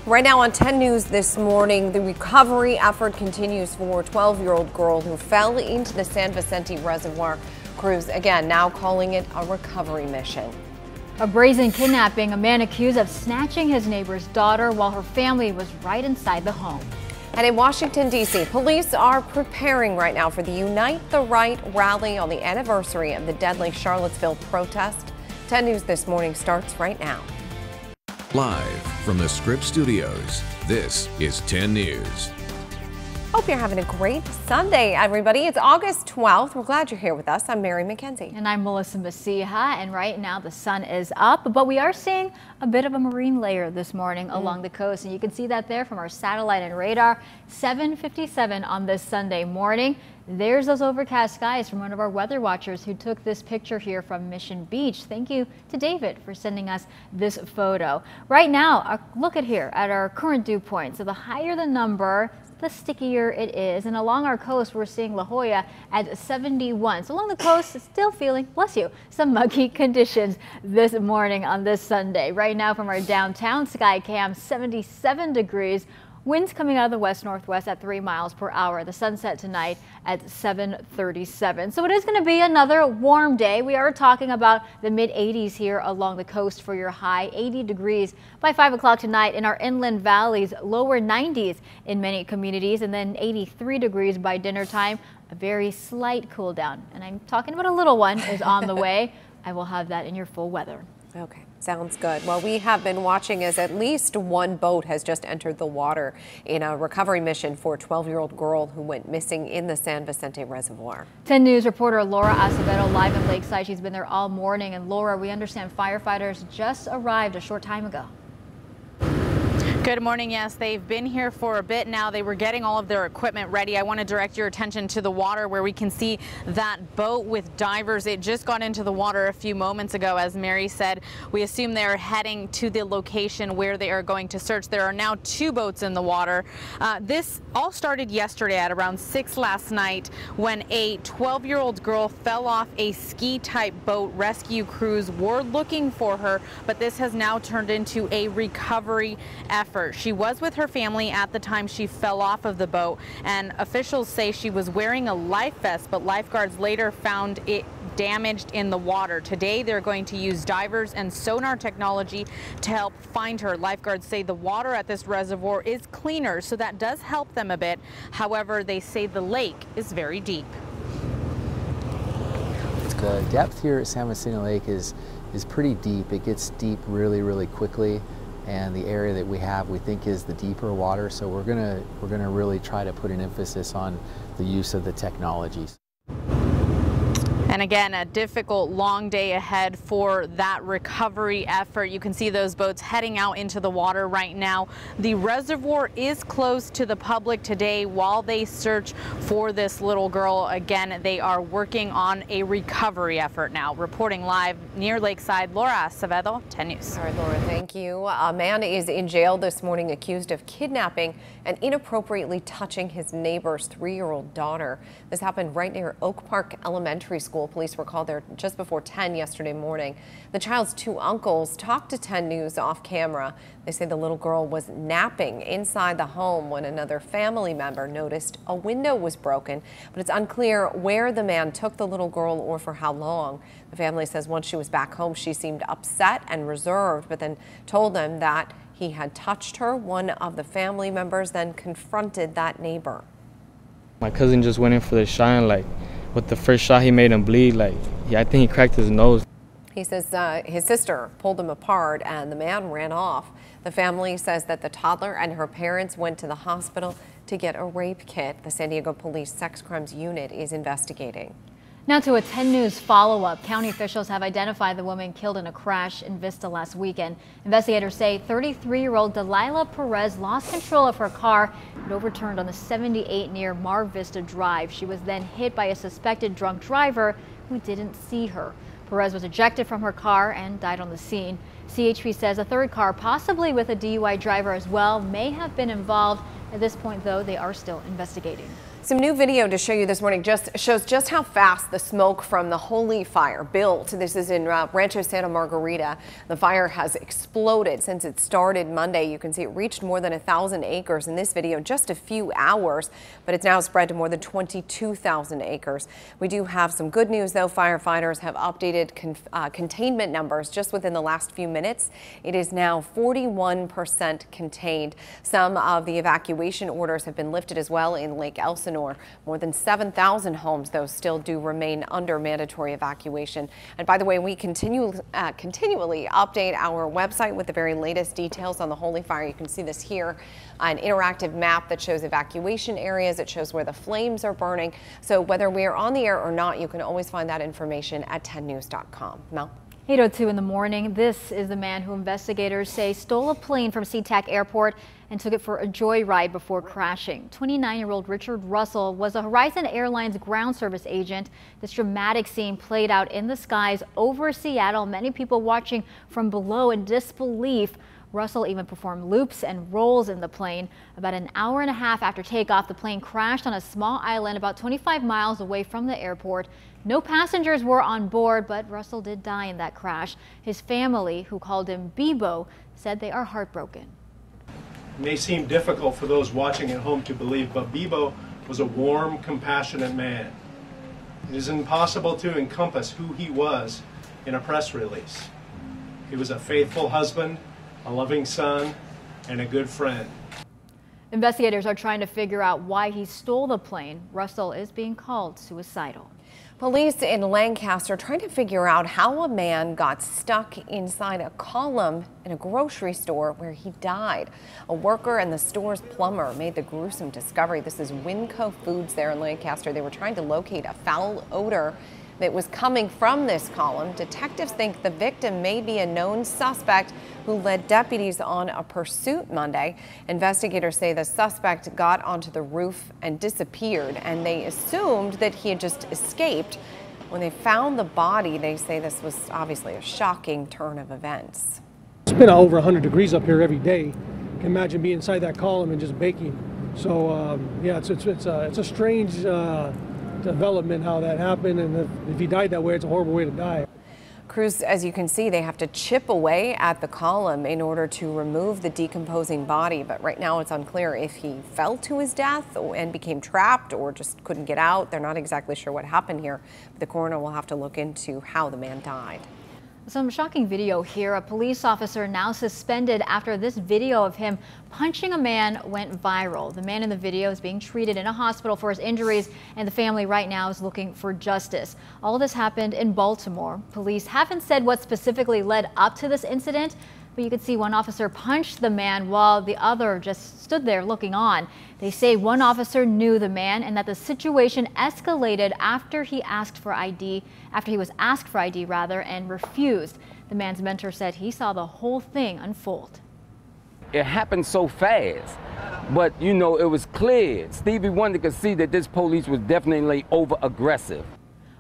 Right now on 10 News this morning, the recovery effort continues for a 12-year-old girl who fell into the San Vicente Reservoir. Crews again now calling it a recovery mission. A brazen kidnapping, a man accused of snatching his neighbor's daughter while her family was right inside the home. And in Washington, D.C., police are preparing right now for the Unite the Right rally on the anniversary of the deadly Charlottesville protest. 10 News this morning starts right now. Live from the Scripps Studios, this is 10 News. Hope you're having a great Sunday, everybody. It's August 12th. We're glad you're here with us. I'm Mary McKenzie. And I'm Melissa Messiha. And right now the sun is up, but we are seeing a bit of a marine layer this morning along the coast. And you can see that there from our satellite and radar. 7:57 on this Sunday morning. There's those overcast skies from one of our weather watchers who took this picture here from Mission Beach. Thank you to David for sending us this photo. Right now, look at here at our current dew point. So the higher the number, the stickier it is. And along our coast, we're seeing La Jolla at 71. So along the coast, it's still feeling, bless you, some muggy conditions this morning on this Sunday. Right now from our downtown sky cam, 77 degrees. Winds coming out of the west-northwest at 3 miles per hour. The sunset tonight at 7:37. So it is going to be another warm day. We are talking about the mid-80s here along the coast for your high. 80 degrees by 5 o'clock tonight in our inland valleys. Lower 90s in many communities, and then 83 degrees by dinner time. A very slight cool down. And I'm talking about a little one is on the way. I will have that in your full weather. Okay, sounds good. Well, we have been watching as at least one boat has just entered the water in a recovery mission for a 12-year-old girl who went missing in the San Vicente Reservoir. 10 News reporter Laura Acevedo live in Lakeside. She's been there all morning. And Laura, we understand firefighters just arrived a short time ago. Good morning. Yes, they've been here for a bit now. They were getting all of their equipment ready. I want to direct your attention to the water where we can see that boat with divers. It just got into the water a few moments ago. As Mary said, we assume they're heading to the location where they are going to search. There are now 2 boats in the water. This all started yesterday at around 6 last night when a 12-year-old girl fell off a ski-type boat. Rescue crews were looking for her, but this has now turned into a recovery effort. She was with her family at the time she fell off of the boat, and officials say she was wearing a life vest, but lifeguards later found it damaged in the water. Today they're going to use divers and sonar technology to help find her. Lifeguards say the water at this reservoir is cleaner, so that does help them a bit. However, they say the lake is very deep. The depth here at San Vicente Lake is pretty deep. It gets deep really quickly. And the area that we have, we think, is the deeper water. So we're gonna really try to put an emphasis on the use of the technologies. And again, a difficult long day ahead for that recovery effort. You can see those boats heading out into the water right now. The reservoir is closed to the public today while they search for this little girl. Again, they are working on a recovery effort now. Reporting live near Lakeside, Laura Acevedo, 10 News. All right, Laura, thank you. A man is in jail this morning accused of kidnapping and inappropriately touching his neighbor's 3-year-old daughter. This happened right near Oak Park Elementary School. Police were called there just before 10 yesterday morning. The child's 2 uncles talked to 10 News off camera. They say the little girl was napping inside the home when another family member noticed a window was broken, but it's unclear where the man took the little girl or for how long. The family says once she was back home, she seemed upset and reserved, but then told them that he had touched her. One of the family members then confronted that neighbor. My cousin just went in for the shot, and like with the first shot he made him bleed. Like I think he cracked his nose. He says his sister pulled him apart and the man ran off. The family says that the toddler and her parents went to the hospital to get a rape kit. The San Diego Police Sex Crimes Unit is investigating. Now to a 10 News follow-up. County officials have identified the woman killed in a crash in Vista last weekend. Investigators say 33-year-old Delilah Perez lost control of her car and overturned on the 78 near Mar Vista Drive. She was then hit by a suspected drunk driver who didn't see her. Perez was ejected from her car and died on the scene. CHP says a third car, possibly with a DUI driver as well, may have been involved. At this point, though, they are still investigating. Some new video to show you this morning shows just how fast the smoke from the Holy Fire built. This is in Rancho Santa Margarita. The fire has exploded since it started Monday. You can see it reached more than 1,000 acres in this video in just a few hours, but it's now spread to more than 22,000 acres. We do have some good news, though. Firefighters have updated containment numbers just within the last few minutes. It is now 41% contained. Some of the evacuation orders have been lifted as well in Lake Elsinore. More than 7,000 homes, though, still do remain under mandatory evacuation. And by the way, we continually update our website with the very latest details on the Holy Fire. You can see this here, an interactive map that shows evacuation areas. It shows where the flames are burning. So whether we are on the air or not, you can always find that information at 10news.com. Mel? 8:02 in the morning. This is the man who investigators say stole a plane from SeaTac Airport and took it for a joyride before crashing. 29-year-old Richard Russell was a Horizon Airlines ground service agent. This dramatic scene played out in the skies over Seattle. Many people watching from below in disbelief. Russell even performed loops and rolls in the plane. About an hour and a half after takeoff, the plane crashed on a small island about 25 miles away from the airport. No passengers were on board, but Russell did die in that crash. His family, who called him Bebo, said they are heartbroken. It may seem difficult for those watching at home to believe, but Bebo was a warm, compassionate man. It is impossible to encompass who he was in a press release. He was a faithful husband, a loving son, and a good friend. Investigators are trying to figure out why he stole the plane. Russell is being called suicidal. Police in Lancaster trying to figure out how a man got stuck inside a column in a grocery store where he died. A worker and the store's plumber made the gruesome discovery. This is Winco Foods there in Lancaster. They were trying to locate a foul odor that was coming from this column. Detectives think the victim may be a known suspect who led deputies on a pursuit Monday. Investigators say the suspect got onto the roof and disappeared, and they assumed that he had just escaped. When they found the body, they say this was obviously a shocking turn of events. It's been over 100 degrees up here every day. You can imagine being inside that column and just baking. So yeah, it's a strange development how that happened, and if he died that way, it's a horrible way to die. Crews, as you can see, they have to chip away at the column in order to remove the decomposing body, but right now it's unclear if he fell to his death and became trapped or just couldn't get out. They're not exactly sure what happened here. The coroner will have to look into how the man died. Some shocking video here. A police officer now suspended after this video of him punching a man went viral. The man in the video is being treated in a hospital for his injuries, and the family right now is looking for justice. All this happened in Baltimore. Police haven't said what specifically led up to this incident, but you could see one officer punched the man while the other just stood there looking on. They say one officer knew the man and that the situation escalated after he was asked for ID and refused. The man's mentor said he saw the whole thing unfold. It happened so fast, but you know, it was clear. Stevie Wonder could see that this police was definitely over aggressive.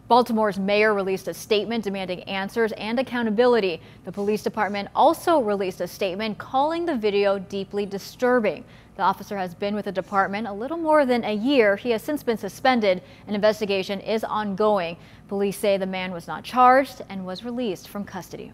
Baltimore's mayor released a statement demanding answers and accountability. The police department also released a statement calling the video deeply disturbing. The officer has been with the department a little more than a year. He has since been suspended. An investigation is ongoing. Police say the man was not charged and was released from custody.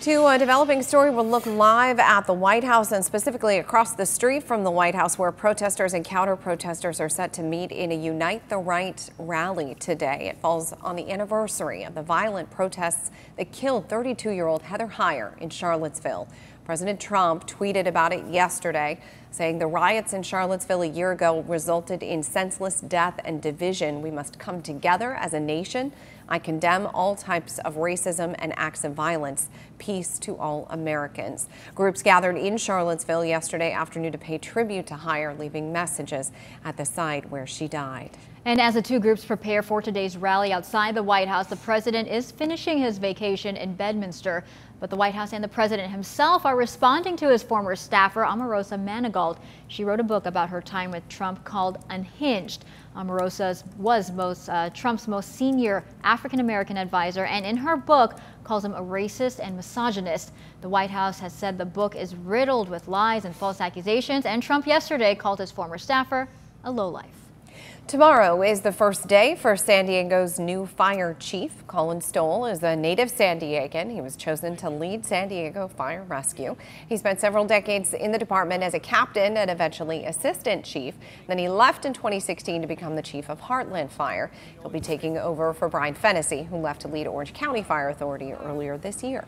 To a developing story, we'll look live at the White House and specifically across the street from the White House, where protesters and counter-protesters are set to meet in a Unite the Right rally today. It falls on the anniversary of the violent protests that killed 32-year-old Heather Heyer in Charlottesville. President Trump tweeted about it yesterday, saying the riots in Charlottesville a year ago resulted in senseless death and division. We must come together as a nation. I condemn all types of racism and acts of violence. Peace to all Americans. Groups gathered in Charlottesville yesterday afternoon to pay tribute to Heyer, leaving messages at the site where she died. And as the two groups prepare for today's rally outside the White House, the president is finishing his vacation in Bedminster. But the White House and the president himself are responding to his former staffer, Omarosa Manigault. She wrote a book about her time with Trump called Unhinged. Omarosa was Trump's most senior African-American advisor, and in her book calls him a racist and misogynist. The White House has said the book is riddled with lies and false accusations, and Trump yesterday called his former staffer a lowlife. Tomorrow is the first day for San Diego's new fire chief. Colin Stoll is a native San Diegan. He was chosen to lead San Diego Fire Rescue. He spent several decades in the department as a captain and eventually assistant chief. Then he left in 2016 to become the chief of Heartland Fire. He'll be taking over for Brian Fennessy, who left to lead Orange County Fire Authority earlier this year.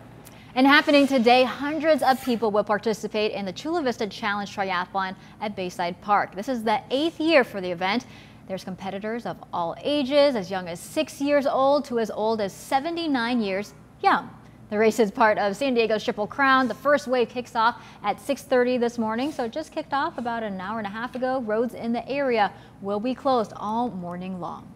And happening today, hundreds of people will participate in the Chula Vista Challenge Triathlon at Bayside Park. This is the 8th year for the event. There's competitors of all ages, as young as 6 years old to as old as 79 years young. The race is part of San Diego's Triple Crown. The first wave kicks off at 6:30 this morning, so it just kicked off about an hour and a half ago. Roads in the area will be closed all morning long.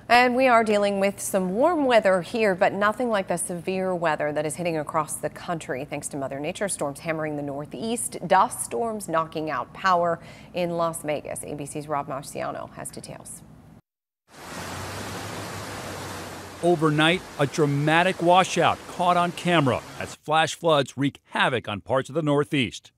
And we are dealing with some warm weather here, but nothing like the severe weather that is hitting across the country thanks to Mother Nature. Storms hammering the northeast, dust storms knocking out power in Las Vegas. ABC's Rob Marciano has details. Overnight, a dramatic washout caught on camera as flash floods wreak havoc on parts of the northeast.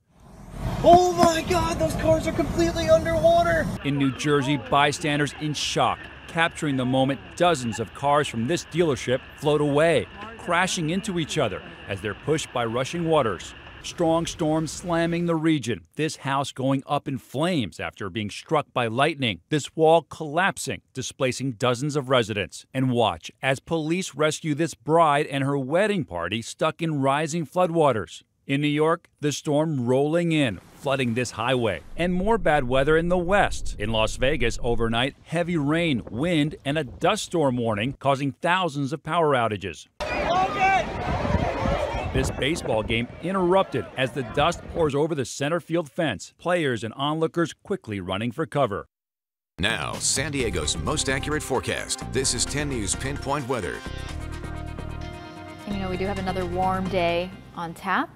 Oh my God, those cars are completely underwater! In New Jersey, bystanders in shock, capturing the moment dozens of cars from this dealership float away, crashing into each other as they're pushed by rushing waters. Strong storms slamming the region, this house going up in flames after being struck by lightning, this wall collapsing, displacing dozens of residents. And watch as police rescue this bride and her wedding party stuck in rising floodwaters. In New York, the storm rolling in, flooding this highway, and more bad weather in the west. In Las Vegas overnight, heavy rain, wind, and a dust storm warning causing thousands of power outages. This baseball game interrupted as the dust pours over the center field fence. Players and onlookers quickly running for cover. Now, San Diego's most accurate forecast. This is 10 News Pinpoint Weather. And you know, we do have another warm day on tap.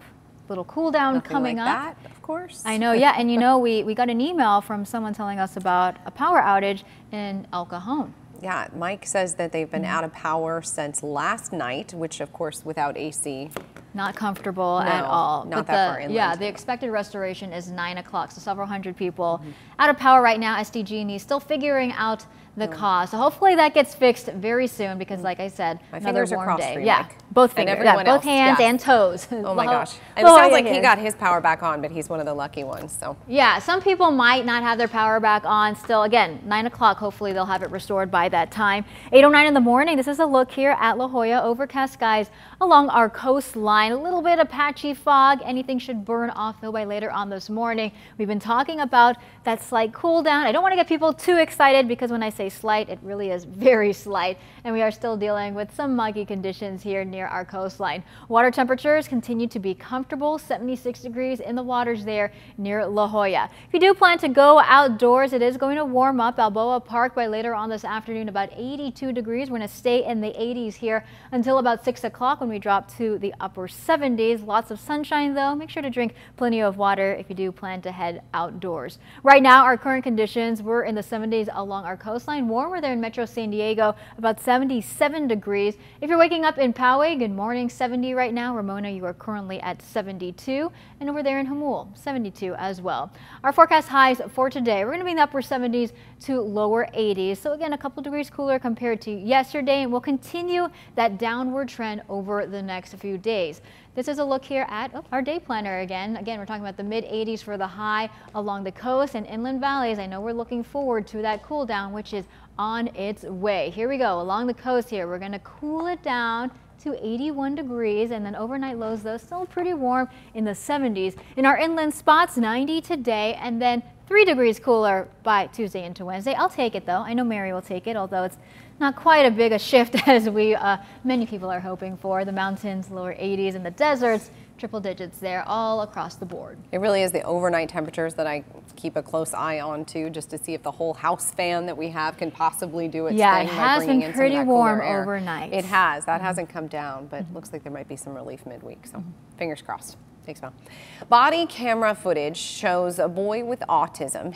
Little cool down Nothing coming like up. that, of course. I know, yeah. And you know, we got an email from someone telling us about a power outage in El Cajon. Yeah, Mike says that they've been out of power since last night, which of course without AC. Not comfortable at all. Not that far inland. Yeah, the expected restoration is 9 o'clock, so several hundred people out of power right now. SDG&E still figuring out the cause. So hopefully that gets fixed very soon because, like I said, My another fingers are warm crossed day. for you, Yeah, Mike. both And fingers, everyone both else, hands yes. and toes. Oh my gosh. And it sounds like he got his power back on, but he's one of the lucky ones. So yeah, some people might not have their power back on still. Again, 9 o'clock, hopefully they'll have it restored by that time. 8:09 in the morning, this is a look here at La Jolla. Overcast skies along our coastline. A little bit of patchy fog. Anything should burn off though by later on this morning. We've been talking about that slight cool down. I don't want to get people too excited because when I say slight, it really is very slight. And we are still dealing with some muggy conditions here near our coastline. Water temperatures continue to be comfortable, 76 degrees in the waters there near La Jolla. If you do plan to go outdoors, it is going to warm up. Balboa Park by later on this afternoon, about 82 degrees. We're going to stay in the 80s here until about 6 o'clock when we drop to the upper 70s. Lots of sunshine though. Make sure to drink plenty of water if you do plan to head outdoors. Right now, our current conditions, we're in the 70s along our coastline. Warmer there in Metro San Diego, about 77 degrees. If you're waking up in Poway, good morning, 70 right now. Ramona, you are currently at 72. And over there in Jamul, 72 as well. Our forecast highs for today, we're going to be in the upper 70s to lower 80s. So again, a couple degrees cooler compared to yesterday, and we'll continue that downward trend over the next few days. This is a look here at our day planner again. Again, we're talking about the mid 80s for the high along the coast and inland valleys. I know we're looking forward to that cool down, which is on its way. Here we go along the coast here. We're going to cool it down to 81 degrees, and then overnight lows though still pretty warm in the 70s. In our inland spots, 90 today, and then 3 degrees cooler by Tuesday into Wednesday. I'll take it though. I know Mary will take it, although it's not quite a big a shift as many people are hoping for. The mountains, lower 80s, and the deserts, triple digits there all across the board. it really is the overnight temperatures that I keep a close eye on too, just to see if the whole house fan that we have can possibly do its Yeah, thing it by has bringing been in some of pretty that warm cooler air. overnight. It has. That hasn't come down, but looks like there might be some relief midweek. So fingers crossed. Thanks, Mel. Body camera footage shows a boy with autism